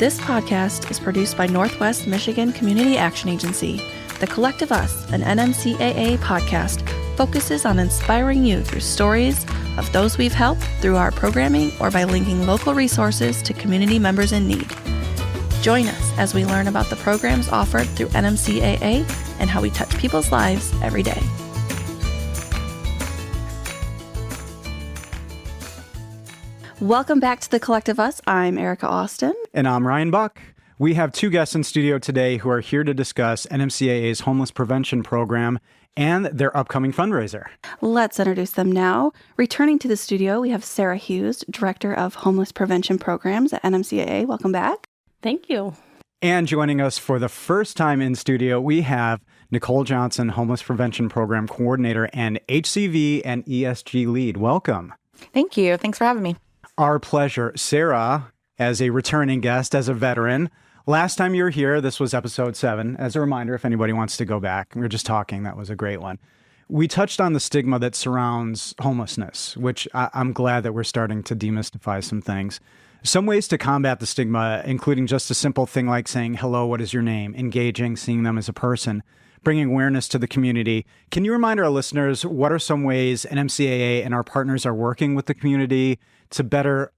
This podcast is produced by Northwest Michigan Community Action Agency. The Collective Us, an NMCAA podcast, focuses on inspiring you through stories of those we've helped through our programming or by linking local resources to community members in need. Join us as we learn about the programs offered through NMCAA and how we touch people's lives every day. Welcome back to The Collective Us. I'm Erica Austin. And I'm Ryan Buck. We have two guests in studio today who are here to discuss NMCAA's homeless prevention program and their upcoming fundraiser. Let's introduce them now. Returning to the studio, we have Sarah Hughes, Director of Homeless Prevention Programs at NMCAA. Welcome back. Thank you. And joining us for the first time in studio, we have Nicole Johnson, Homeless Prevention Program Coordinator and HCV and ESG Lead. Welcome. Thank you. Thanks for having me. Our pleasure. Sarah, as a returning guest, as a veteran, last time you were here, this was episode 7. As a reminder, if anybody wants to go back, we were just talking. That was a great one. We touched on the stigma that surrounds homelessness, which I'm glad that we're starting to demystify some things. Some ways to combat the stigma, including just a simple thing like saying, hello, what is your name? Engaging, seeing them as a person, bringing awareness to the community. Can you remind our listeners what are some ways NMCAA and our partners are working with the community to better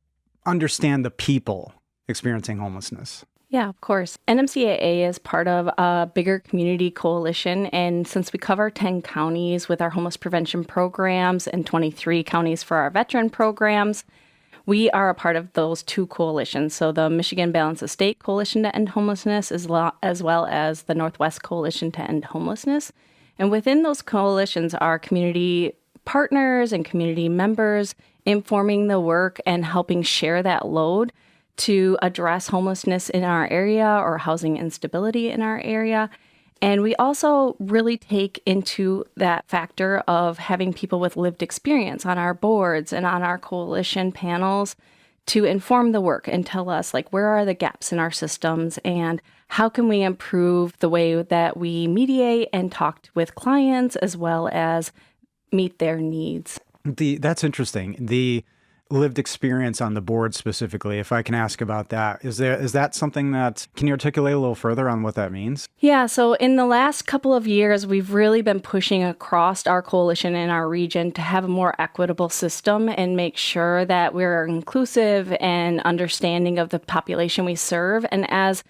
understand the people experiencing homelessness? Yeah, of course. NMCAA is part of a bigger community coalition, and since we cover 10 counties with our homeless prevention programs and 23 counties for our veteran programs, we are a part of those two coalitions. So the Michigan Balance of State Coalition to End Homelessness as well as the Northwest Coalition to End Homelessness. And within those coalitions are community partners and community members informing the work and helping share that load to address homelessness in our area or housing instability in our area. And we also really take into that factor of having people with lived experience on our boards and on our coalition panels to inform the work and tell us, like, where are the gaps in our systems and how can we improve the way that we mediate and talk with clients as well as meet their needs. That's interesting. The lived experience on the board specifically, if I can ask about that, is that something that, can you articulate a little further on what that means? Yeah, so in the last couple of years, we've really been pushing across our coalition in our region to have a more equitable system and make sure that we're inclusive and understanding of the population we serve. And as,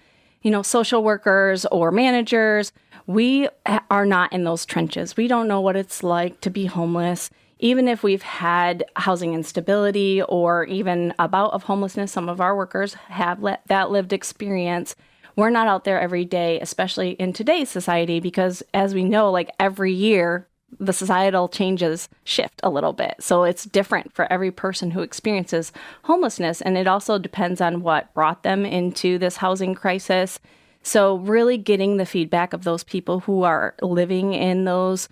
social workers or managers, we are not in those trenches. We don't know what it's like to be homeless. Even if we've had housing instability or even a bout of homelessness, some of our workers have that lived experience. We're not out there every day, especially in today's society, because as we know, like every year, the societal changes shift a little bit. So it's different for every person who experiences homelessness. And it also depends on what brought them into this housing crisis. So really getting the feedback of those people who are living in those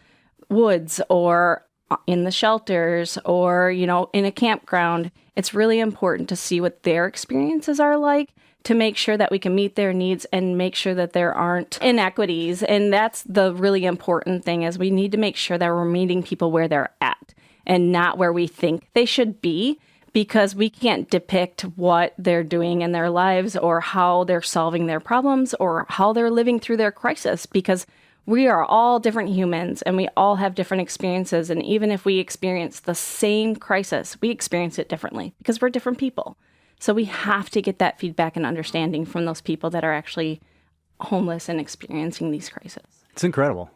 woods or in the shelters or, in a campground, it's really important to see what their experiences are like to make sure that we can meet their needs and make sure that there aren't inequities. And that's the really important thing, is we need to make sure that we're meeting people where they're at and not where we think they should be, because we can't depict what they're doing in their lives or how they're solving their problems or how they're living through their crisis, because we are all different humans and we all have different experiences. And even if we experience the same crisis, we experience it differently because we're different people. So we have to get that feedback and understanding from those people that are actually homeless and experiencing these crises. It's incredible.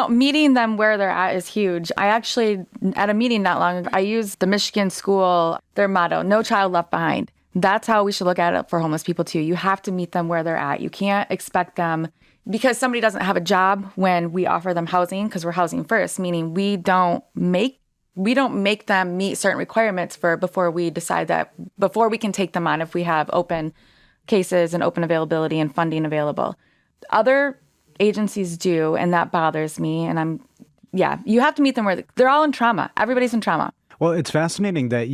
Meeting them where they're at is huge. I actually, at a meeting not long ago, I used the Michigan school, their motto, no child left behind. That's how we should look at it for homeless people too. You have to meet them where they're at. You can't expect them, because somebody doesn't have a job when we offer them housing, because we're housing first, meaning we don't make them meet certain requirements before we can take them on, if we have open cases and open availability and funding available. Other agencies do, and that bothers me. And you have to meet them where they're all in trauma. Everybody's in trauma. Well, it's fascinating that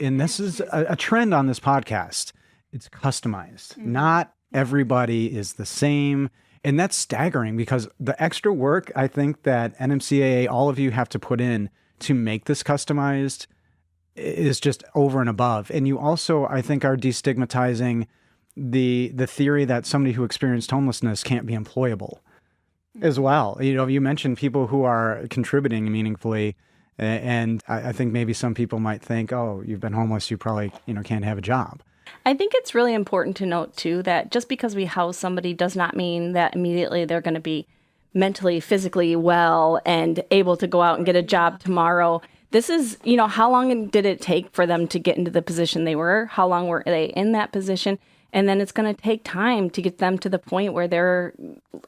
and this is a trend on this podcast, it's customized. Mm-hmm. Not everybody is the same. And that's staggering, because the extra work I think that NMCAA, all of you have to put in to make this customized is just over and above. And you also, I think, are destigmatizing the theory that somebody who experienced homelessness can't be employable as well. You mentioned people who are contributing meaningfully, and I think maybe some people might think, oh, you've been homeless, you probably, can't have a job. I think it's really important to note, too, that just because we house somebody does not mean that immediately they're going to be mentally, physically well and able to go out and get a job tomorrow. This is, how long did it take for them to get into the position they were? How long were they in that position? And then it's going to take time to get them to the point where they're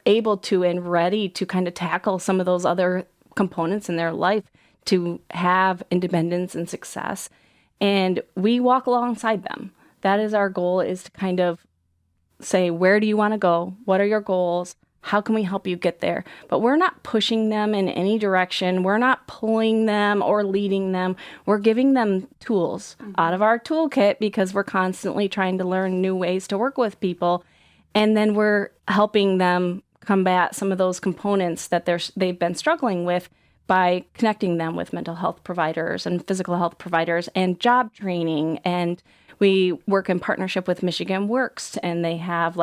able to and ready to kind of tackle some of those other components in their life to have independence and success. And we walk alongside them. That is our goal, is to kind of say, where do you want to go? What are your goals? How can we help you get there? But we're not pushing them in any direction. We're not pulling them or leading them. We're giving them tools out of our toolkit because we're constantly trying to learn new ways to work with people. And then we're helping them combat some of those components that they've been struggling with by connecting them with mental health providers and physical health providers and job training. And we work in partnership with Michigan Works, and they have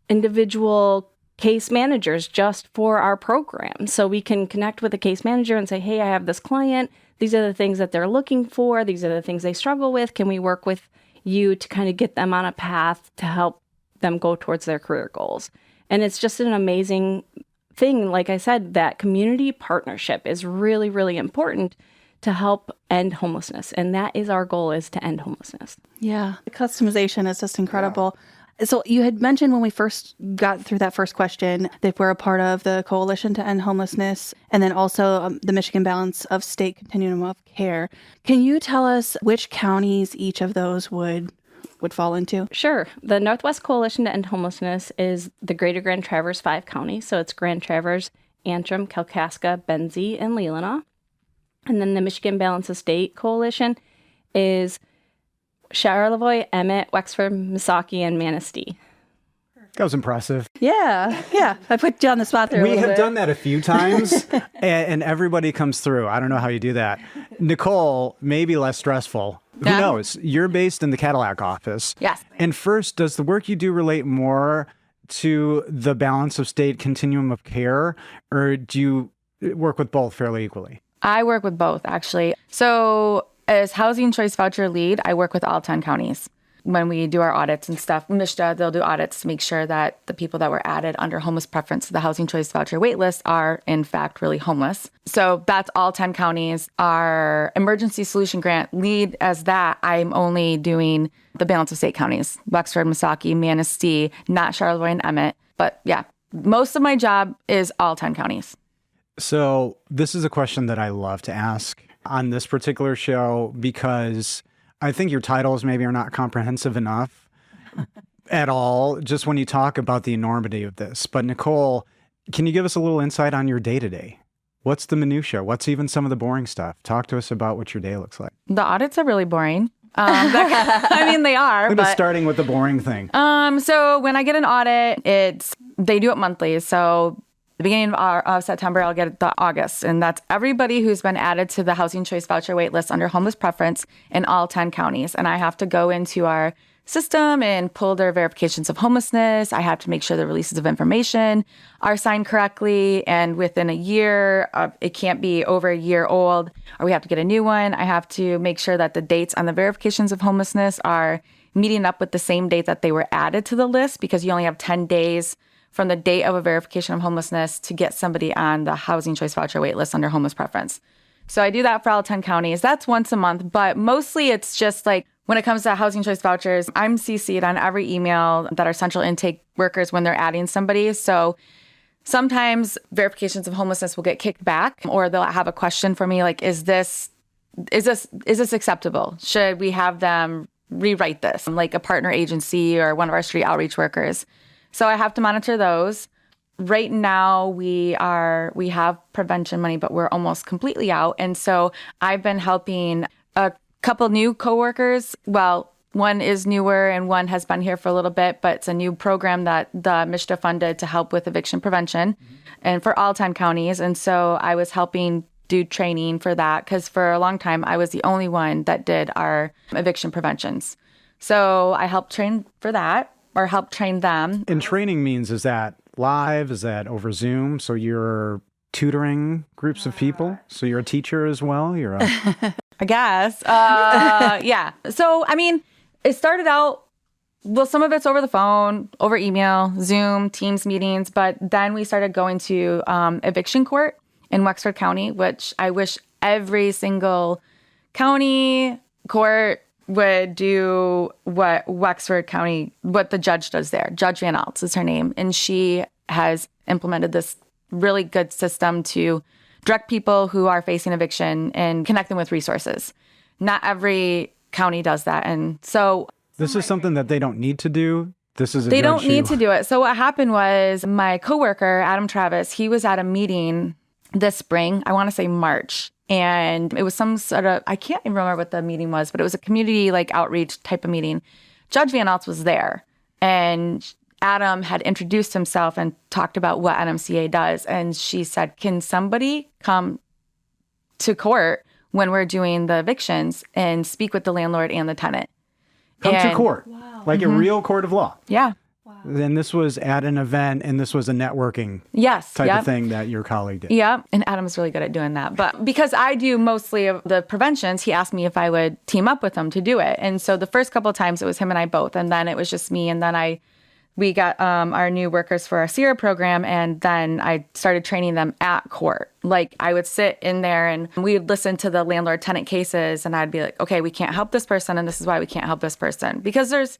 individual case managers just for our program. So we can connect with a case manager and say, hey, I have this client. These are the things that they're looking for. These are the things they struggle with. Can we work with you to kind of get them on a path to help them go towards their career goals? And it's just an amazing thing. Like I said, that community partnership is really, really important to help end homelessness. And that is our goal, is to end homelessness. Yeah. The customization is just incredible. Yeah. So you had mentioned when we first got through that first question that we're a part of the Coalition to End Homelessness, and then also the Michigan Balance of State Continuum of Care. Can you tell us which counties each of those would fall into? Sure. The Northwest Coalition to End Homelessness is the Greater Grand Traverse 5 counties. So it's Grand Traverse, Antrim, Kalkaska, Benzie, and Leelanau. And then the Michigan Balance of State Coalition is Charlevoix, Emmett, Wexford, Missaukee, and Manistee. That was impressive. Yeah. I put you on the spot there. We have done that a few times, and everybody comes through. I don't know how you do that. Nicole, maybe less stressful. Who knows? You're based in the Cadillac office. Yes. And first, does the work you do relate more to the Balance of State Continuum of Care, or do you work with both fairly equally? I work with both, actually. So as Housing Choice Voucher lead, I work with all 10 counties. When we do our audits and stuff, MSHDA, they'll do audits to make sure that the people that were added under homeless preference to the Housing Choice Voucher waitlist are, in fact, really homeless. So that's all 10 counties. Our emergency solution grant lead, as that, I'm only doing the Balance of State counties, Wexford, Missaukee, Manistee, not Charlevoix and Emmett. But yeah, most of my job is all 10 counties. So this is a question that I love to ask on this particular show, because I think your titles maybe are not comprehensive enough at all, just when you talk about the enormity of this. But Nicole, can you give us a little insight on your day-to-day? What's the minutia? What's even some of the boring stuff? Talk to us about what your day looks like. The audits are really boring. I mean, they are. But starting with the boring thing. So when I get an audit, they do it monthly. So the beginning of September, I'll get the August. And that's everybody who's been added to the Housing Choice Voucher waitlist under homeless preference in all 10 counties. And I have to go into our system and pull their verifications of homelessness. I have to make sure the releases of information are signed correctly. And within a year, it can't be over a year old, or we have to get a new one. I have to make sure that the dates on the verifications of homelessness are meeting up with the same date that they were added to the list, because you only have 10 days from the date of a verification of homelessness to get somebody on the Housing Choice Voucher waitlist under homeless preference. So I do that for all 10 counties. That's once a month, but mostly it's just like when it comes to Housing Choice Vouchers, I'm CC'd on every email that our central intake workers when they're adding somebody. So sometimes verifications of homelessness will get kicked back, or they'll have a question for me like, is this acceptable? Should we have them rewrite this? Like a partner agency or one of our street outreach workers. So I have to monitor those. Right now, we have prevention money, but we're almost completely out. And so I've been helping a couple new coworkers. Well, one is newer and one has been here for a little bit, but it's a new program that the MSHDA funded to help with eviction prevention and for all 10 counties. And so I was helping do training for that because for a long time, I was the only one that did our eviction preventions. So I helped train for that or helped train them. And training means, is that live? Is that over Zoom? So you're tutoring groups of people? So you're a teacher as well? You're a... I guess. Yeah. So, I mean, it started out, well, some of it's over the phone, over email, Zoom, Teams meetings, but then we started going to eviction court in Wexford County, which I wish every single county court would do what Wexford County, what the judge does there. Judge Van Alts is her name. And she has implemented this really good system to direct people who are facing eviction and connect them with resources. Not every county does that. And so this is something that they don't need to do. This is a they don't need to do it. So what happened was my coworker, Adam Travis, he was at a meeting this spring, I want to say March. And it was some sort of, I can't even remember what the meeting was, but it was a community like outreach type of meeting. Judge Van Alts was there. And Adam had introduced himself and talked about what NMCAA does. And she said, can somebody come to court when we're doing the evictions and speak with the landlord and the tenant? Come to court, like a real court of law. Yeah. Then this was at an event, and this was a networking type of thing that your colleague did. Yeah, and Adam's really good at doing that. But because I do mostly of the preventions, he asked me if I would team up with him to do it. And so the first couple of times it was him and I both, and then it was just me. And then we got our new workers for our SIRA program, and then I started training them at court. Like I would sit in there and we would listen to the landlord-tenant cases, and I'd be like, okay, we can't help this person, and this is why we can't help this person. Because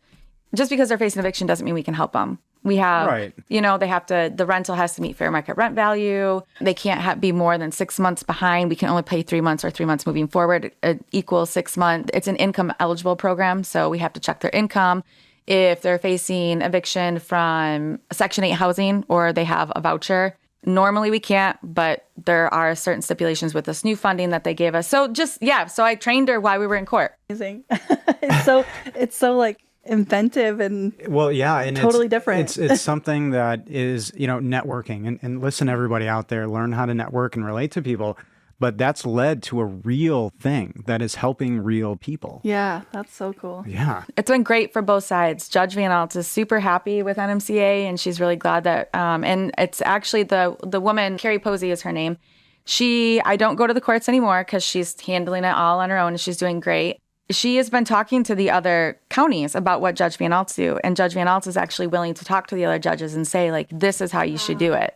just because they're facing eviction doesn't mean we can help them. We have, they have to, the rental has to meet fair market rent value. They can't be more than 6 months behind. We can only pay 3 months or 3 months moving forward. It equals 6 months. It's an income eligible program, so we have to check their income. If they're facing eviction from Section 8 housing or they have a voucher, normally we can't, but there are certain stipulations with this new funding that they gave us. So so I trained her while we were in court. Amazing. It's so like inventive and and totally different. It's something that is, networking and listen, everybody out there, learn how to network and relate to people. But that's led to a real thing that is helping real people. Yeah, that's so cool. Yeah. It's been great for both sides. Judge Van Alts is super happy with NMCAA, and she's really glad that, and it's actually the woman, Carrie Posey is her name. I don't go to the courts anymore because she's handling it all on her own and she's doing great. She has been talking to the other counties about what Judge Van Alts do, and Judge Van Alts is actually willing to talk to the other judges and say, like, this is how you should do it.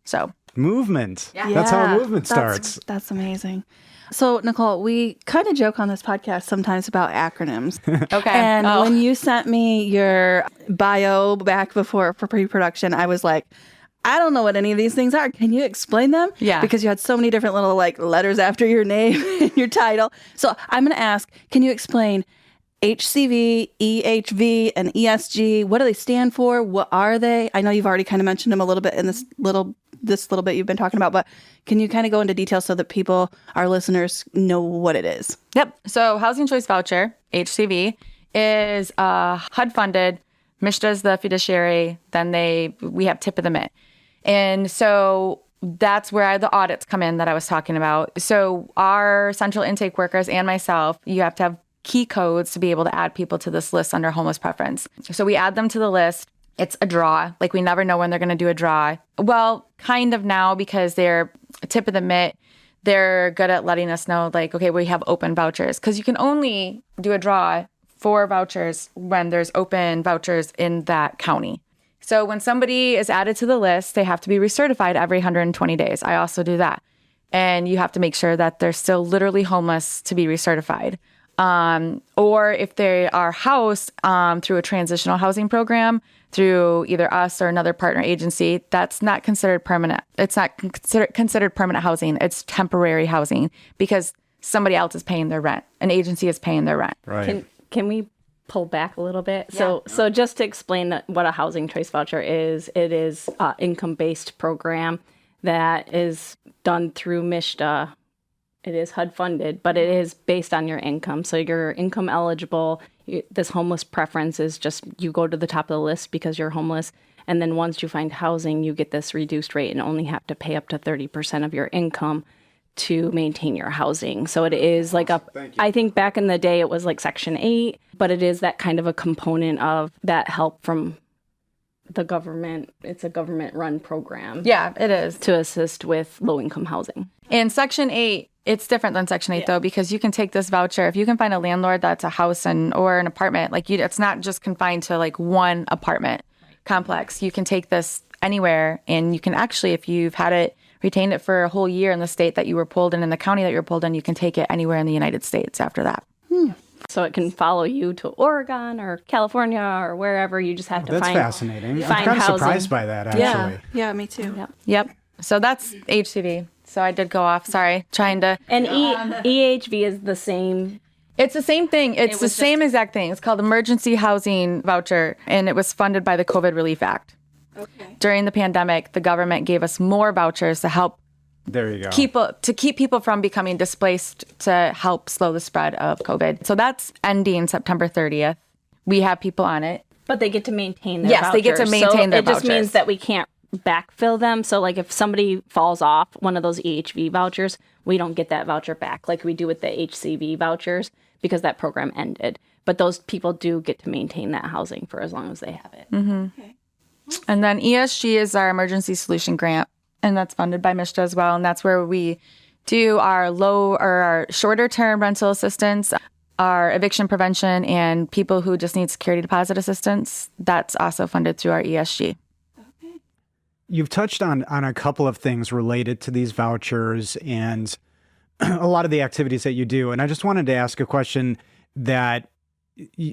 So. Movement. Yeah. That's how a movement starts. That's amazing. So, Nicole, we kind of joke on this podcast sometimes about acronyms. Okay. And when you sent me your bio back for pre-production, I was like, I don't know what any of these things are. Can you explain them? Yeah. Because you had so many different little like letters after your name and your title. So I'm going to ask, can you explain HCV, EHV, and ESG? What do they stand for? What are they? I know you've already kind of mentioned them a little bit in this little bit you've been talking about, but can you kind of go into detail so that people, our listeners, know what it is? Yep. So Housing Choice Voucher, HCV, is HUD funded. MSHDA is the fiduciary. Then we have tip of the mitt. And so that's where the audits come in that I was talking about. So our central intake workers and myself, you have to have key codes to be able to add people to this list under homeless preference. So we add them to the list. It's a draw. Like we never know when they're going to do a draw. Well, kind of now because they're tip of the mitt. They're good at letting us know like, okay, we have open vouchers because you can only do a draw for vouchers when there's open vouchers in that county. So when somebody is added to the list, they have to be recertified every 120 days. I also do that. And you have to make sure that they're still literally homeless to be recertified. Or if they are housed through a transitional housing program, through either us or another partner agency, that's not considered permanent. It's not considered permanent housing. It's temporary housing because somebody else is paying their rent. An agency is paying their rent. Right. Can we pull back a little bit? Yeah. So just to explain what a housing choice voucher is, it is an income-based program that is done through MSHDA. It is HUD funded, but it is based on your income. So you're income eligible. This homeless preference is just you go to the top of the list because you're homeless. And then once you find housing, you get this reduced rate and only have to pay up to 30% of your income to maintain your housing. So it is like I think back in the day it was like Section 8, but it is that kind of a component of that help from the government. It's a government-run program. Yeah, it is. To assist with low-income housing. And Section 8, it's different than Section 8, though, because you can take this voucher. If you can find a landlord that's a house or an apartment, like it's not just confined to like one apartment complex. You can take this anywhere, and you can actually, if you've retained it for a whole year in the state that you were pulled in the county that you were pulled in, you can take it anywhere in the United States after that. So it can follow you to Oregon or California or wherever. You just have to That's find fascinating. find I'm kind of housing. surprised by that, actually. Yeah, me too. Yep. So that's HCV. So I did go off. Sorry. Trying to. And EHV is the same. It's the same thing. It's the same exact thing. It's called Emergency Housing Voucher, and it was funded by the COVID Relief Act. Okay. During the pandemic, the government gave us more vouchers to help There you go. keep people from becoming displaced, to help slow the spread of COVID. So that's ending September 30th. We have people on it. But they get to maintain their Yes, vouchers. they get to maintain their It just vouchers. means that we can't backfill them. So like if somebody falls off one of those EHV vouchers, we don't get that voucher back like we do with the HCV vouchers because that program ended. But those people do get to maintain that housing for as long as they have it. Mm-hmm. Okay. And then ESG is our emergency solution grant, and that's funded by MSHDA as well. And that's where we do our shorter term rental assistance, our eviction prevention, and people who just need security deposit assistance. That's also funded through our ESG. You've touched on a couple of things related to these vouchers and a lot of the activities that you do. And I just wanted to ask a question that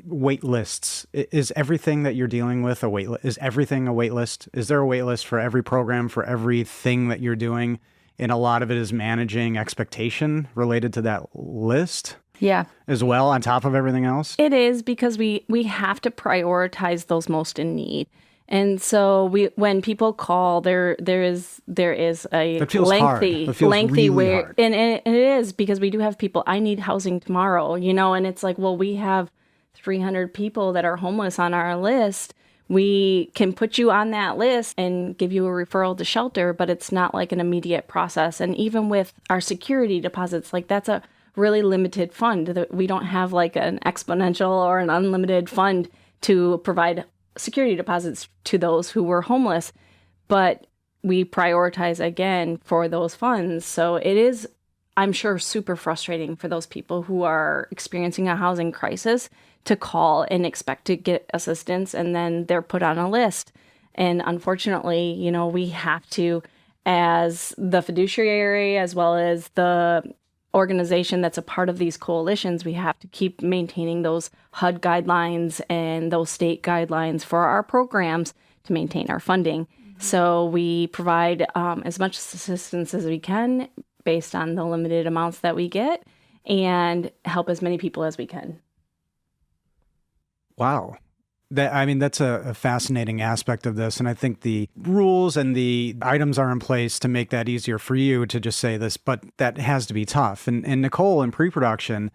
wait lists. Is everything that you're dealing with a wait list? Is everything a wait list? Is there a wait list for every program, for everything that you're doing? And a lot of it is managing expectation related to that list? Yeah. As well, on top of everything else? It is because we have to prioritize those most in need. And so when people call, there is a That feels hard. That feels really hard. And it is because we do have people, I need housing tomorrow, and it's like, well, we have 300 people that are homeless on our list. We can put you on that list and give you a referral to shelter, but it's not like an immediate process. And even with our security deposits, like that's a really limited fund. We don't have like an exponential or an unlimited fund to provide security deposits to those who were homeless, but we prioritize again for those funds. So it is, I'm sure, super frustrating for those people who are experiencing a housing crisis to call and expect to get assistance, and then they're put on a list. And unfortunately, we have to, as the fiduciary, as well as the organization that's a part of these coalitions, we have to keep maintaining those HUD guidelines and those state guidelines for our programs to maintain our funding. Mm-hmm. So we provide as much assistance as we can based on the limited amounts that we get and help as many people as we can. Wow. That's a fascinating aspect of this. And I think the rules and the items are in place to make that easier for you to just say this, but that has to be tough. And Nicole, in pre-production,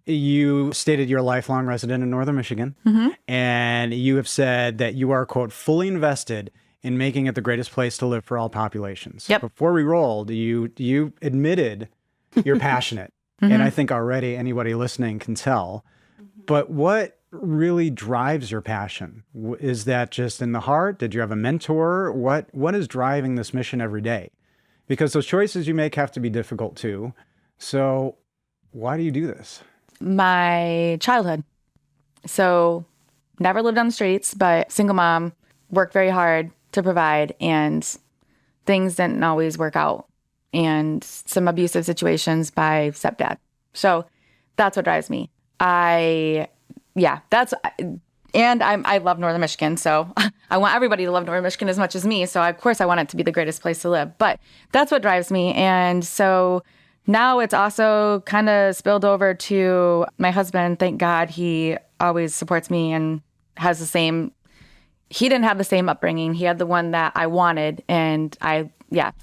you stated you're a lifelong resident in Northern Michigan, mm-hmm. and you have said that you are, quote, fully invested in making it the greatest place to live for all populations. Yep. Before we rolled, you admitted you're passionate. Mm-hmm. And I think already anybody listening can tell. Mm-hmm. But what really drives your passion? Is that just in the heart? Did you have a mentor? What is driving this mission every day? Because those choices you make have to be difficult too. So why do you do this? My childhood. So never lived on the streets, but single mom, worked very hard to provide, and things didn't always work out, and some abusive situations by stepdad. So that's what drives me. I love Northern Michigan, so I want everybody to love Northern Michigan as much as me. So of course I want it to be the greatest place to live, but that's what drives me. And so now it's also kind of spilled over to my husband. Thank God he always supports me and has he didn't have the same upbringing. He had the one that I wanted, and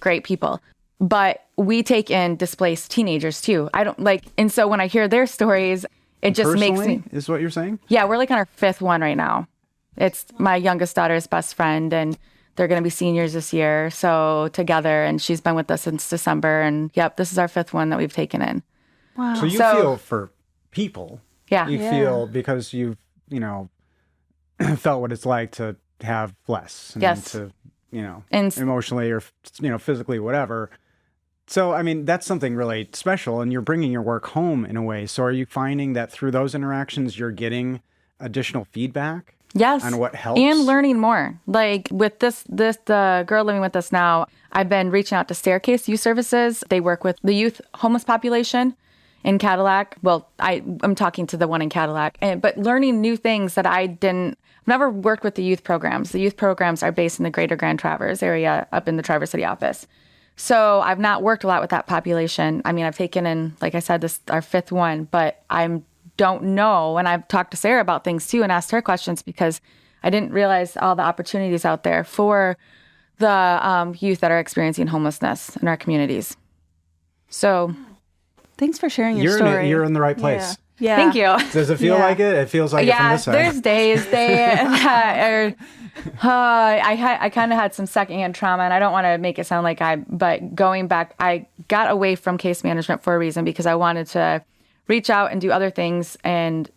great people. But we take in displaced teenagers too. And so when I hear their stories, it just makes me... Is what you're saying? Yeah, we're like on our fifth one right now. It's my youngest daughter's best friend, and They're going to be seniors this year. So together, and she's been with us since December. And yep, this is our 5th one that we've taken in. Wow. So you feel for people. Yeah. You feel because you've, felt what it's like to have less. And Yes. to, emotionally or, physically, whatever. So, I mean, that's something really special, and you're bringing your work home in a way. So are you finding that through those interactions, you're getting additional feedback? Yes. On what helps? And learning more. Like with the girl living with us now, I've been reaching out to Staircase Youth Services. They work with the youth homeless population in Cadillac. Well, I'm talking to the one in Cadillac, but learning new things that I've never worked with the youth programs. The youth programs are based in the greater Grand Traverse area up in the Traverse City office. So I've not worked a lot with that population. I mean, I've taken in, like I said, this our 5th one, but I don't know. And I've talked to Sarah about things too and asked her questions because I didn't realize all the opportunities out there for the youth that are experiencing homelessness in our communities. So thanks for sharing your story. You're in the right place. Yeah. Thank you. Does it feel like it? It feels like it from this side. There's days that I kind of had some secondhand trauma, and I don't want to make it sound like but going back, I got away from case management for a reason because I wanted to reach out and do other things and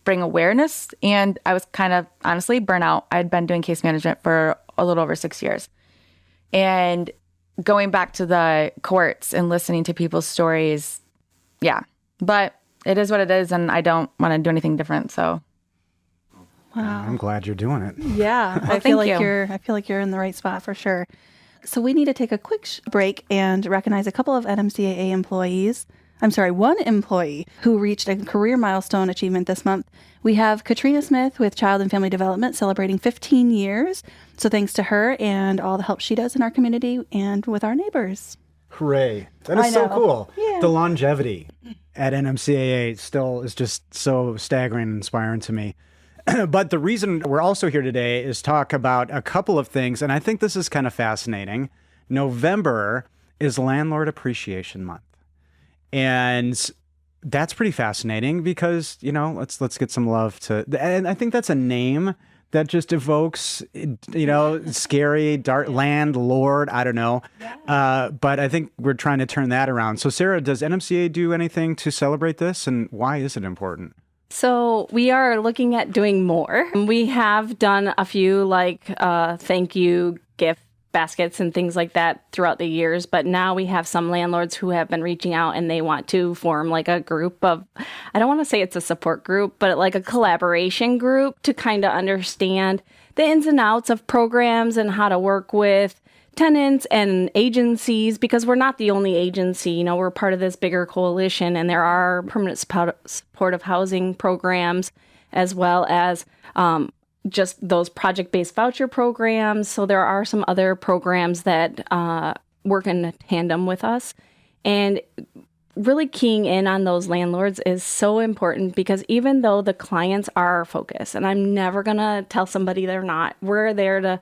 bring awareness. And I was kind of honestly burnt out. I had been doing case management for a little over 6 years. And going back to the courts and listening to people's stories, but it is what it is, and I don't want to do anything different. So, wow, I'm glad you're doing it. Yeah, I feel like you're in the right spot for sure. So we need to take a quick break and recognize a couple of NMCAA employees. I'm sorry, one employee who reached a career milestone achievement this month. We have Katrina Smith with Child and Family Development celebrating 15 years. So thanks to her and all the help she does in our community and with our neighbors. Hooray. That is so cool. Yeah. The longevity at NMCAA still is just so staggering and inspiring to me. But the reason we're also here today is talk about a couple of things, and I think this is kind of fascinating. November is Landlord Appreciation Month. And that's pretty fascinating because, let's get some love to, and I think that's a name that just evokes, scary, dark landlord. I don't know. But I think we're trying to turn that around. So Sarah, does NMCA do anything to celebrate this, and why is it important? So we are looking at doing more. We have done a few thank you gift baskets and things like that throughout the years, but now we have some landlords who have been reaching out and they want to form a group of, I don't want to say it's a support group, but a collaboration group to kind of understand the ins and outs of programs and how to work with tenants and agencies, because we're not the only agency. We're part of this bigger coalition, and there are permanent supportive housing programs as well as just those project-based voucher programs. So there are some other programs that work in tandem with us. And really keying in on those landlords is so important, because even though the clients are our focus, and I'm never going to tell somebody they're not, we're there to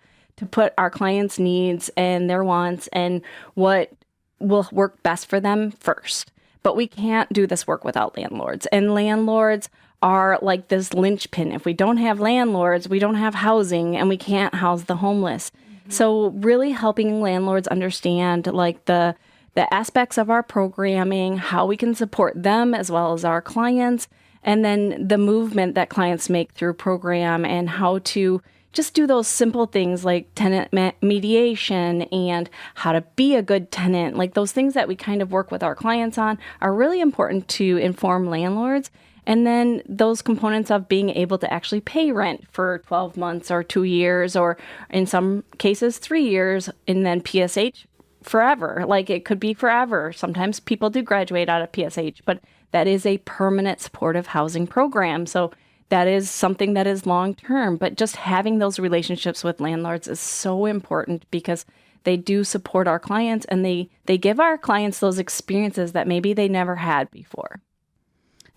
put our clients' needs and their wants and what will work best for them first. But we can't do this work without landlords. And landlords are like this linchpin. If we don't have landlords, we don't have housing, and we can't house the homeless. Mm-hmm. So really helping landlords understand the aspects of our programming, how we can support them as well as our clients, and then the movement that clients make through program, and how to just do those simple things like tenant mediation and how to be a good tenant. Those things that we kind of work with our clients on are really important to inform landlords. And then those components of being able to actually pay rent for 12 months or 2 years, or in some cases 3 years, and then PSH forever. It could be forever. Sometimes people do graduate out of PSH, but that is a permanent supportive housing program. So that is something that is long-term. But just having those relationships with landlords is so important, because they do support our clients, and they give our clients those experiences that maybe they never had before.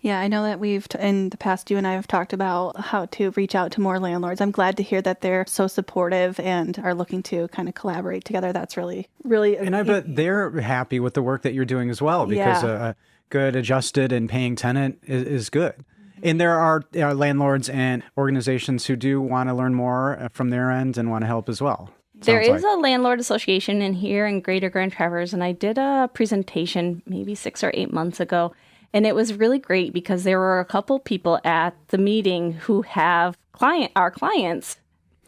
Yeah, I know that in the past, you and I have talked about how to reach out to more landlords. I'm glad to hear that they're so supportive and are looking to kind of collaborate together. That's really, really... And I bet they're happy with the work that you're doing as well, because a good, adjusted, and paying tenant is good. And there are landlords and organizations who do want to learn more from their end and want to help as well. There sounds is like. a landlord association in here in Greater Grand Traverse, and I did a presentation maybe 6 or 8 months ago, and it was really great because there were a couple people at the meeting who have our clients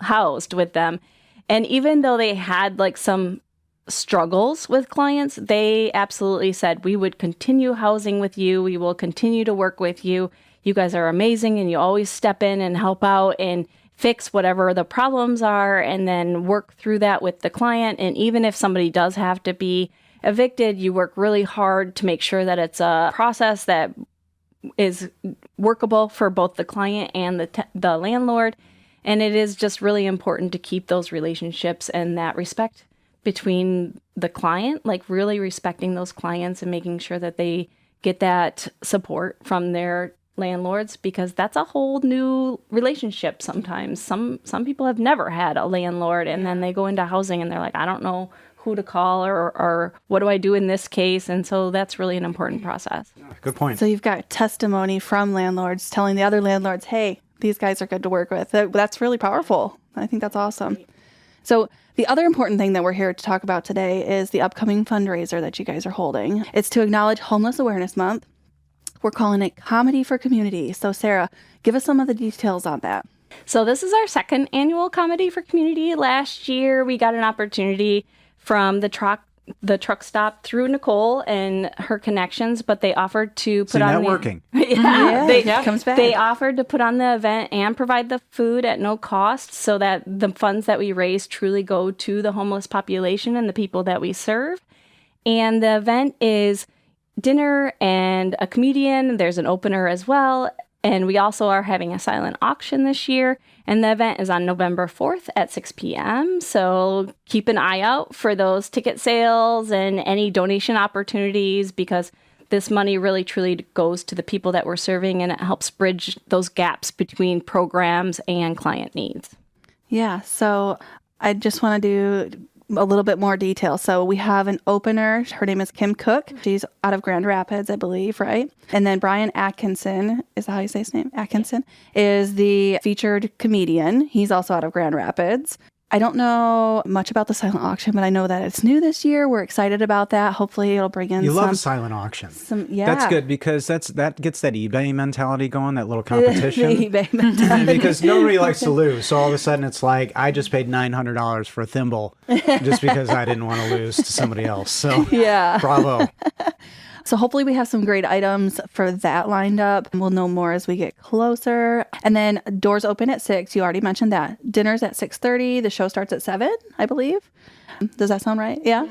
housed with them. And even though they had like some struggles with clients, they absolutely said, we would continue housing with you. We will continue to work with you. You guys are amazing, and you always step in and help out and fix whatever the problems are and then work through that with the client. And even if somebody does have to be evicted, you work really hard to make sure that it's a process that is workable for both the client and the landlord. And it is just really important to keep those relationships and that respect between the client, like really respecting those clients and making sure that they get that support from their landlords, because that's a whole new relationship sometimes. Some people have never had a landlord, and then they go into housing and they're like, I don't know who to call or what do I do in this case? And so that's really an important process. Good point. So you've got testimony from landlords telling the other landlords, hey, these guys are good to work with. That's really powerful. I think that's awesome. So the other important thing that we're here to talk about today is the upcoming fundraiser that you guys are holding. It's to acknowledge Homeless Awareness Month. We're calling it Comedy for Community. So Sarah, give us some of the details on that. So this is our second annual Comedy for Community. Last year, we got an opportunity from the truck stop through Nicole and her connections, but they offered to put on networking. Comes back. They offered to put on the event and provide the food at no cost, so that the funds that we raise truly go to the homeless population and the people that we serve. And the event is dinner and a comedian. There's an opener as well. And we also are having a silent auction this year. And the event is on November 4th at 6 p.m. So keep an eye out for those ticket sales and any donation opportunities, because this money really truly goes to the people that we're serving, and it helps bridge those gaps between programs and client needs. Yeah. So I just want to do a little bit more detail. So we have an opener. Her name is Kim Cook. She's out of Grand Rapids, I believe, right? And then Brian Atkinson, is that how you say his name? Atkinson is the featured comedian. He's also out of Grand Rapids. I don't know much about the silent auction, but I know that it's new this year. We're excited about that. Hopefully it'll bring in You love a silent auction. Yeah. That's good, because that gets that eBay mentality going, that little competition. The eBay mentality. Because nobody likes to lose. So all of a sudden it's like, I just paid $900 for a thimble just because I didn't want to lose to somebody else. So Yeah. bravo. So hopefully we have some great items for that lined up. We'll know more as we get closer. And then doors open at 6. You already mentioned that. Dinner's at 6:30. The show starts at 7, I believe. Does that sound right? Yeah.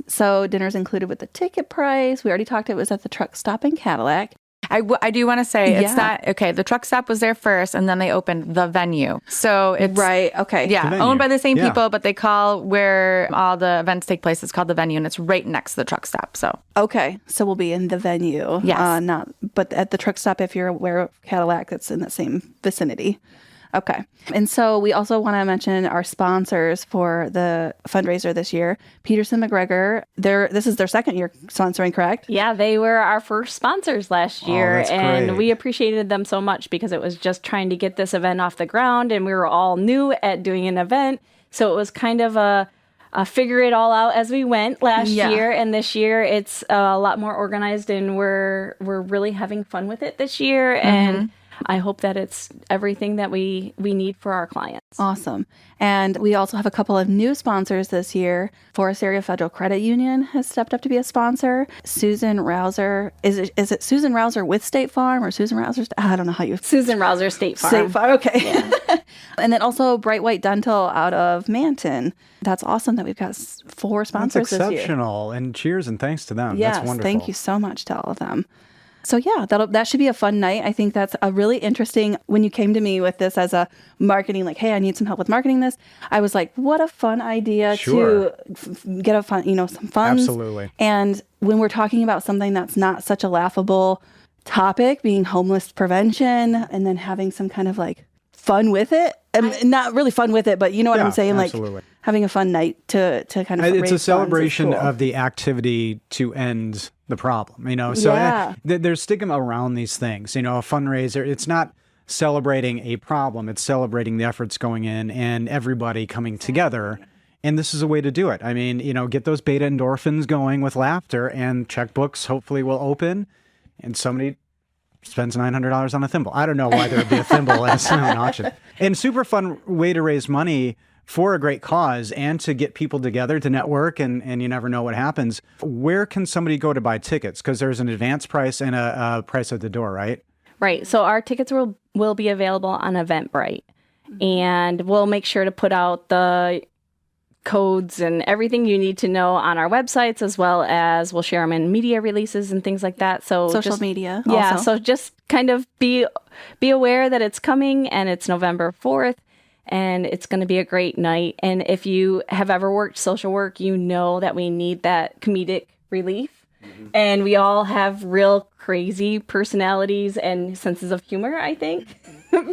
So dinner's included with the ticket price. We already talked, it was at the truck stop in Cadillac. I do want to say it's Yeah. not, okay, the truck stop was there first, and then they opened the venue. So it's, Right. Okay. yeah, venue. owned by the same Yeah. people, but they call where all the events take place. It's called the venue, and it's right next to the truck stop. So Okay. So we'll be in the venue. Yes. But at the truck stop, if you're aware of Cadillac, that's in the same vicinity. Okay. And so we also want to mention our sponsors for the fundraiser this year. Peterson McGregor, this is their second year sponsoring, correct? Yeah, they were our first sponsors last year, that's and great. we appreciated them so much because it was just trying to get this event off the ground, and we were all new at doing an event. So it was kind of a figure it all out as we went last year, and this year it's a lot more organized, and we're really having fun with it this year. And I hope that it's everything that we need for our clients. Awesome. And we also have a couple of new sponsors this year. Forest Area Federal Credit Union has stepped up to be a sponsor. Susan Rouser, is it Susan Rouser with State Farm or Susan Rouser? I don't know how you... Susan Rouser, State Farm. State Farm, okay. And then also Bright White Dental out of Manton. That's awesome that we've got 4 sponsors That's this year. exceptional. And cheers and thanks to them. Yes, That's wonderful. thank you so much to all of them. So yeah, that should be a fun night. I think that's a really interesting, when you came to me with this as a marketing, like, hey, I need some help with marketing this. I was like, what a fun idea Sure. to get some funds. Absolutely. And when we're talking about something that's not such a laughable topic, being homeless prevention, and then having some kind of like fun with it, and not really fun with it, but you know what Yeah, I'm saying? absolutely. Like having a fun night to kind of raise It's a funds is celebration cool. of the activity to end the problem, So Yeah. there's stigma around these things, a fundraiser. It's not celebrating a problem. It's celebrating the efforts going in and everybody coming together. And this is a way to do it. I mean, get those beta endorphins going with laughter, and checkbooks hopefully will open, and somebody spends $900 on a thimble. I don't know why there would be a thimble at a silent auction. And super fun way to raise money for a great cause and to get people together to network, and you never know what happens. Where can somebody go to buy tickets? Because there's an advance price and a price at the door, right? Right. So our tickets will be available on Eventbrite, and we'll make sure to put out the codes and everything you need to know on our websites, as well as we'll share them in media releases and things like that. So social media. Yeah. Also. So just kind of be aware that it's coming, and it's November 4th, and it's going to be a great night. And if you have ever worked social work, you know that we need that comedic relief. And we all have real crazy personalities and senses of humor, I think,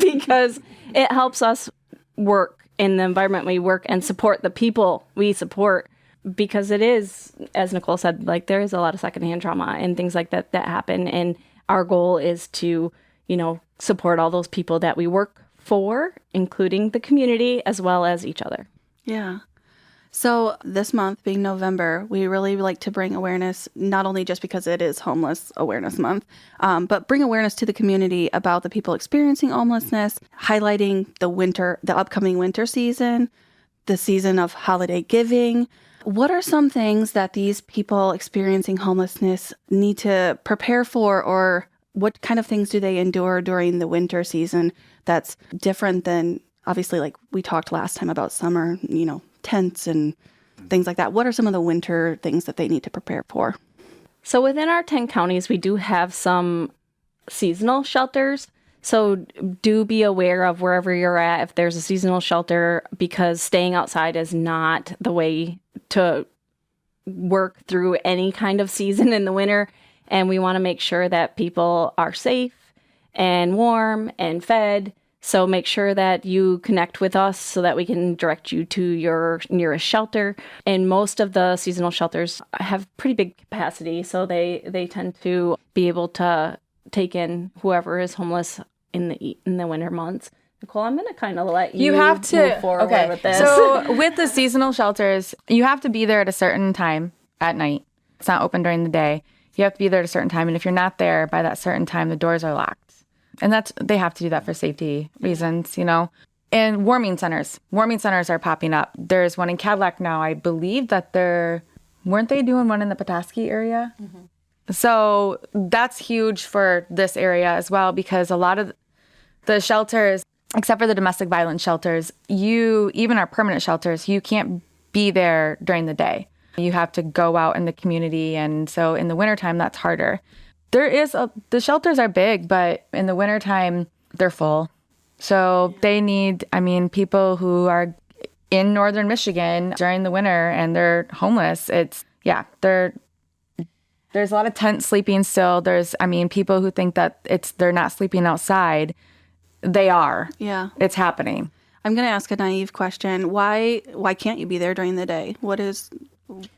because it helps us work in the environment we work and support the people we support, because it is, as Nicole said, like there is a lot of secondhand trauma and things like that happen. And our goal is to, support all those people that we work for, including the community as well as each other. Yeah. So this month being November, we really like to bring awareness, not only just because it is Homeless Awareness Month, but bring awareness to the community about the people experiencing homelessness, highlighting the upcoming winter season, the season of holiday giving. What are some things that these people experiencing homelessness need to prepare for, or what kind of things do they endure during the winter season that's different than, obviously, like we talked last time about summer, tents and things like that? What are some of the winter things that they need to prepare for? So within our 10 counties, we do have some seasonal shelters. So do be aware of wherever you're at if there's a seasonal shelter, because staying outside is not the way to work through any kind of season in the winter. And we want to make sure that people are safe and warm and fed. So make sure that you connect with us so that we can direct you to your nearest shelter. And most of the seasonal shelters have pretty big capacity, so they tend to be able to take in whoever is homeless in the winter months. Nicole, I'm going to kind of let you have to move forward with this. So with the seasonal shelters, you have to be there at a certain time at night. It's not open during the day. You have to be there at a certain time. And if you're not there by that certain time, the doors are locked. And they have to do that for safety reasons, And warming centers are popping up. There's one in Cadillac now. I believe that weren't they doing one in the Petoskey area? Mm-hmm. So that's huge for this area as well, because a lot of the shelters, except for the domestic violence shelters, even our permanent shelters, you can't be there during the day. You have to go out in the community. And so in the wintertime, that's harder. The shelters are big, but in the wintertime, they're full. So they need, people who are in northern Michigan during the winter and they're homeless. There's a lot of tent sleeping still. There's, people who think that they're not sleeping outside. They are. Yeah. It's happening. I'm going to ask a naive question. Why can't you be there during the day? What is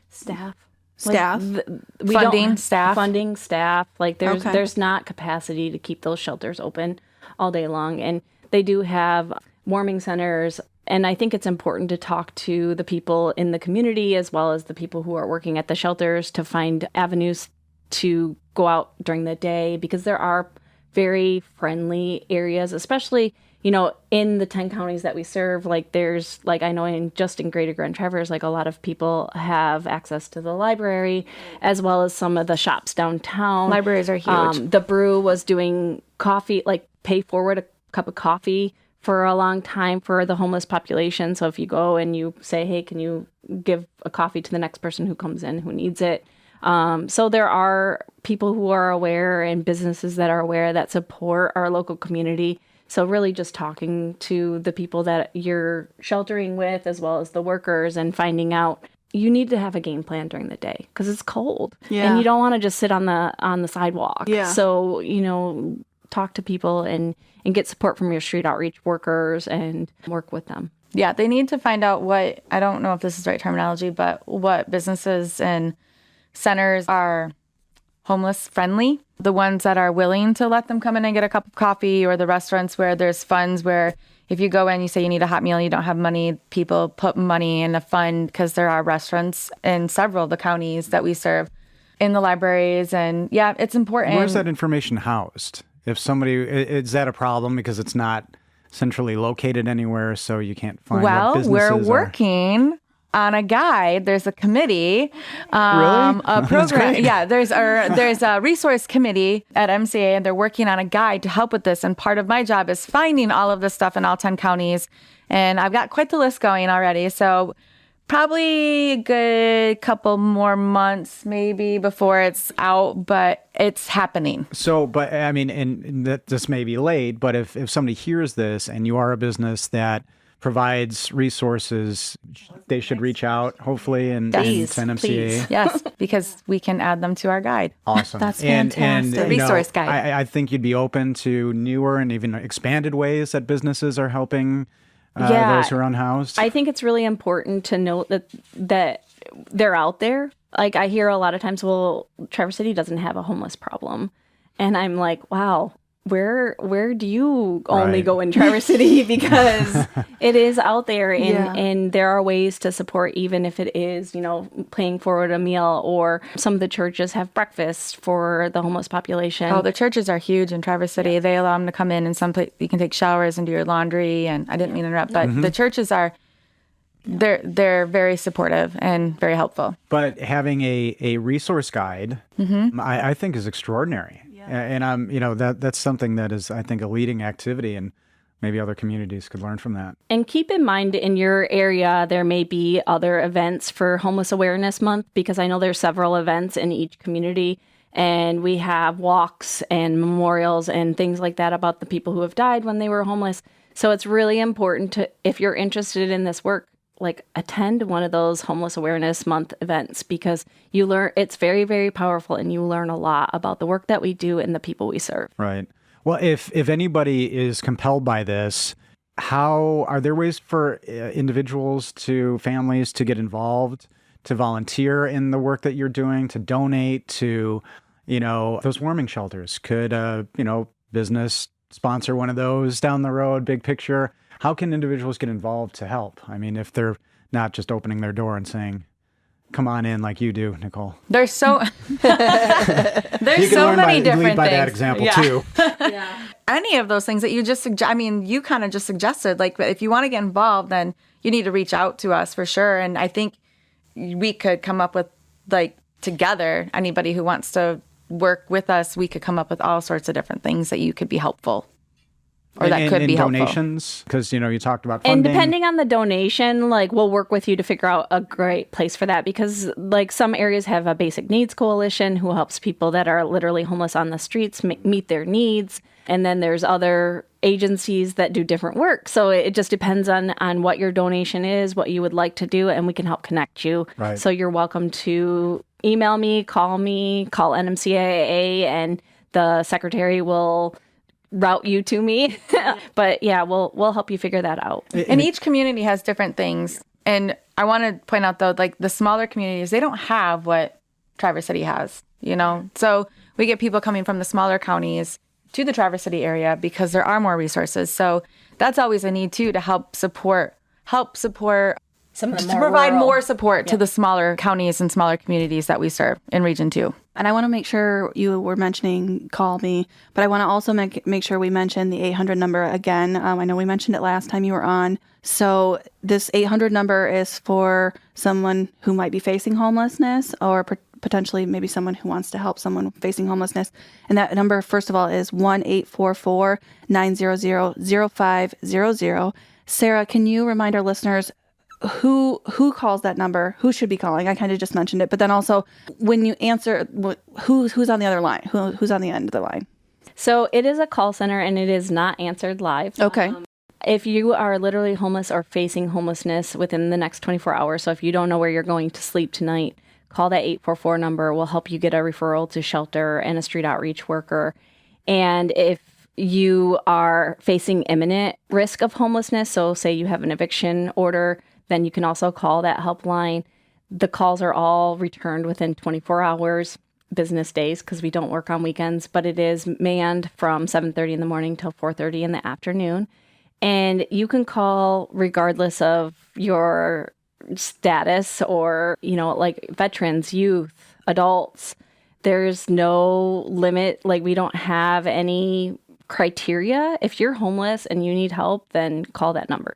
staff? Funding staff. Like there's not capacity to keep those shelters open all day long. And they do have warming centers. And I think it's important to talk to the people in the community as well as the people who are working at the shelters to find avenues to go out during the day, because there are very friendly areas, especially, in the 10 counties that we serve. Like there's, I know in Greater Grand Traverse, a lot of people have access to the library as well as some of the shops downtown. Libraries are huge. The Brew was doing coffee, pay forward a cup of coffee for a long time for the homeless population. So if you go and you say, hey, can you give a coffee to the next person who comes in who needs it? So there are people who are aware and businesses that are aware that support our local community. So really just talking to the people that you're sheltering with as well as the workers and finding out you need to have a game plan during the day because it's cold. Yeah. And you don't want to just sit on the sidewalk. Yeah. So, talk to people and get support from your street outreach workers and work with them. Yeah, they need to find out I don't know if this is the right terminology, but what businesses and centers are homeless friendly. The ones that are willing to let them come in and get a cup of coffee, or the restaurants where there's funds where if you go in, you say you need a hot meal, you don't have money, people put money in a fund because there are restaurants in several of the counties that we serve, in the libraries. And yeah, it's important. Where's that information housed? If somebody, is that a problem because it's not centrally located anywhere, so you can't find what businesses we're working on a guide. There's a committee, a program. Yeah, there's a resource committee at MCAA, and they're working on a guide to help with this. And part of my job is finding all of this stuff in all 10 counties. And I've got quite the list going already. So probably a good couple more months maybe before it's out, but it's happening. So, but I mean, and that this may be late, but if somebody hears this and you are a business that provides resources, they should reach out, hopefully, and to NMCAA. Please. Yes, because we can add them to our guide. Awesome. That's fantastic. The resource guide. I think you'd be open to newer and even expanded ways that businesses are helping those who are unhoused. I think it's really important to note that they're out there. Like, I hear a lot of times, well, Traverse City doesn't have a homeless problem. And I'm like, wow, where do you only go in Traverse City? Because it is out there, and there are ways to support, even if it is, paying forward a meal, or some of the churches have breakfast for the homeless population. Oh, the churches are huge in Traverse City. They allow them to come in, and you can take showers and do your laundry. And I didn't mean to interrupt, but the churches are, they're very supportive and very helpful. But having a resource guide, I think is extraordinary. And that's something that is, I think, a leading activity, and maybe other communities could learn from that. And keep in mind, in your area, there may be other events for Homeless Awareness Month, because I know there's several events in each community, and we have walks and memorials and things like that about the people who have died when they were homeless. So it's really important to, if you're interested in this work, attend one of those Homeless Awareness Month events, because you learn, it's very, very powerful, and you learn a lot about the work that we do and the people we serve. Right. Well, if anybody is compelled by this, how are there ways for individuals families to get involved, to volunteer in the work that you're doing, to donate to, those warming shelters? Could business sponsor one of those down the road, big picture? How can individuals get involved to help? I mean, if they're not just opening their door and saying, come on in like you do, Nicole. There's so many different lead by things. that example too. Any of those things that you just you kind of just suggested, if you want to get involved, then you need to reach out to us for sure. And I think we could come up with, together, anybody who wants to work with us, we could come up with all sorts of different things that you could be helpful. Or that could be helpful. Donations, because, you talked about funding. And depending on the donation, we'll work with you to figure out a great place for that, because, some areas have a basic needs coalition who helps people that are literally homeless on the streets meet their needs. And then there's other agencies that do different work. So it just depends on what your donation is, what you would like to do, and we can help connect you. Right. So you're welcome to email me, call NMCAA, and the secretary will route you to me. But yeah, we'll help you figure that out. And each community has different things. And I want to point out, though, the smaller communities, they don't have what Traverse City has, So we get people coming from the smaller counties to the Traverse City area because there are more resources. So that's always a need, too, to help support provide more support to the smaller counties and smaller communities that we serve in Region 2. And I want to make sure, you were mentioning call me, but I want to also make sure we mention the 800 number again. I know we mentioned it last time you were on. So this 800 number is for someone who might be facing homelessness, or potentially maybe someone who wants to help someone facing homelessness. And that number, first of all, is 1-844-900-0500. Sarah, can you remind our listeners who calls that number, who should be calling? I kind of just mentioned it, but then also when you answer, who's on the other line? Who's on the end of the line? So it is a call center, and it is not answered live. Okay. If you are literally homeless or facing homelessness within the next 24 hours, so if you don't know where you're going to sleep tonight, call that 844 number. We'll help you get a referral to shelter and a street outreach worker. And if you are facing imminent risk of homelessness, so say you have an eviction order, then you can also call that helpline. The calls are all returned within 24 hours. business days because we don't work on weekends, but it is manned from 7:30 in the morning till 4:30 in the afternoon. And you can call regardless of your status or, like veterans, youth, adults. There's no limit. Like, we don't have any criteria. If you're homeless and you need help, then call that number.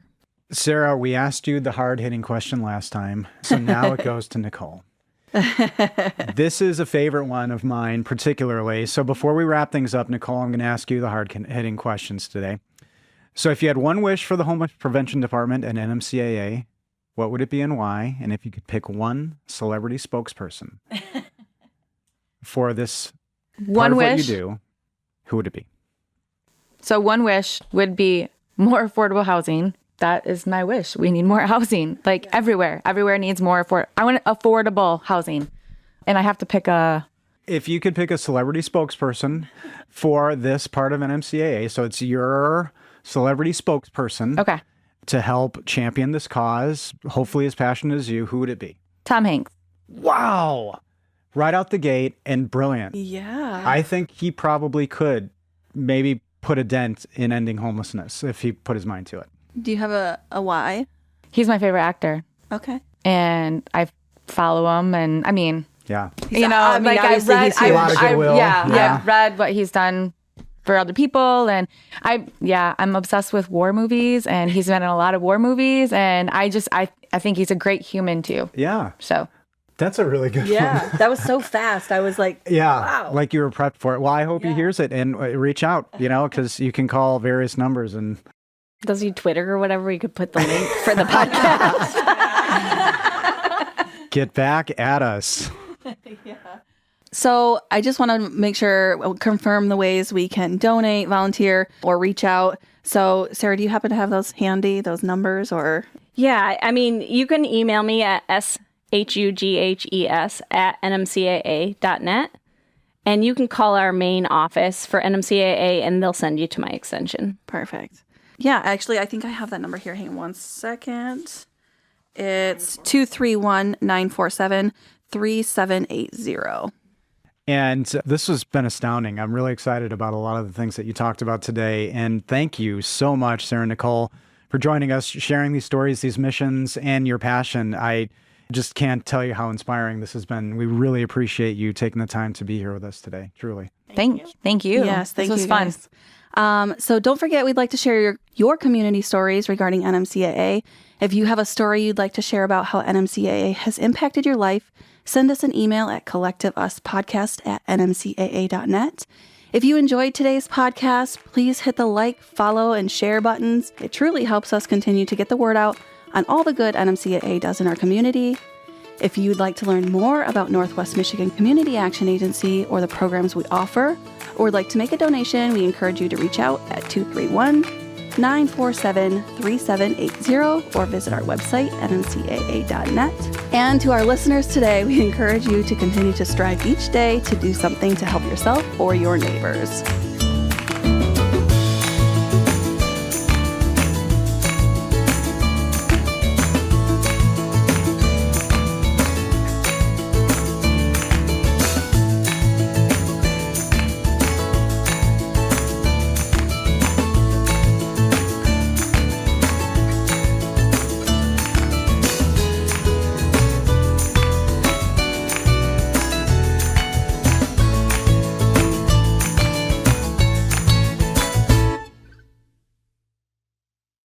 Sarah, we asked you the hard-hitting question last time, so now it goes to Nicole. This is a favorite one of mine particularly. So before we wrap things up, Nicole, I'm going to ask you the hard-hitting questions today. So if you had one wish for the Homeless Prevention Department and NMCAA, what would it be and why? And if you could pick one celebrity spokesperson for this part of what you do, who would it be? So one wish would be more affordable housing. That is my wish. We need more housing, like everywhere. Everywhere needs more I want affordable housing. And I have to pick If you could pick a celebrity spokesperson for this part of NMCAA, so it's your celebrity spokesperson okay. to help champion this cause, hopefully as passionate as you, who would it be? Tom Hanks. Wow. Right out the gate and brilliant. Yeah. I think he probably could maybe put a dent in ending homelessness if he put his mind to it. Do you have a why? He's my favorite actor. Okay. And I follow him. And I mean, yeah. I've read a lot of goodwill. I've read what he's done for other people. And I'm obsessed with war movies, and he's been in a lot of war movies. And I think he's a great human too. Yeah. So that's a really good one. That was so fast. I was like, wow. Like you were prepped for it. Well, I hope he hears it and reach out, because you can call various numbers. And does he Twitter or whatever? We could put the link for the podcast. Get back at us. So I just want to make sure, confirm the ways we can donate, volunteer, or reach out. So Sarah, do you happen to have those handy, those numbers, or? Yeah, I mean, you can email me at shughes@nmcaa.net. And you can call our main office for NMCAA, and they'll send you to my extension. Perfect. Yeah, actually, I think I have that number here. Hang on one second. It's 231-947-3780. And this has been astounding. I'm really excited about a lot of the things that you talked about today. And thank you so much, Sarah Nicole, for joining us, sharing these stories, these missions, and your passion. I just can't tell you how inspiring this has been. We really appreciate you taking the time to be here with us today, truly. Thank you. Yes, thank you. This was fun. So don't forget, we'd like to share your community stories regarding NMCAA. If you have a story you'd like to share about how NMCAA has impacted your life, send us an email at collectiveuspodcast@nmcaa.net. If you enjoyed today's podcast, please hit the like, follow, and share buttons. It truly helps us continue to get the word out on all the good NMCAA does in our community. If you'd like to learn more about Northwest Michigan Community Action Agency or the programs we offer, or would like to make a donation, we encourage you to reach out at 231-947-3780 or visit our website, nmcaa.net. And to our listeners today, we encourage you to continue to strive each day to do something to help yourself or your neighbors.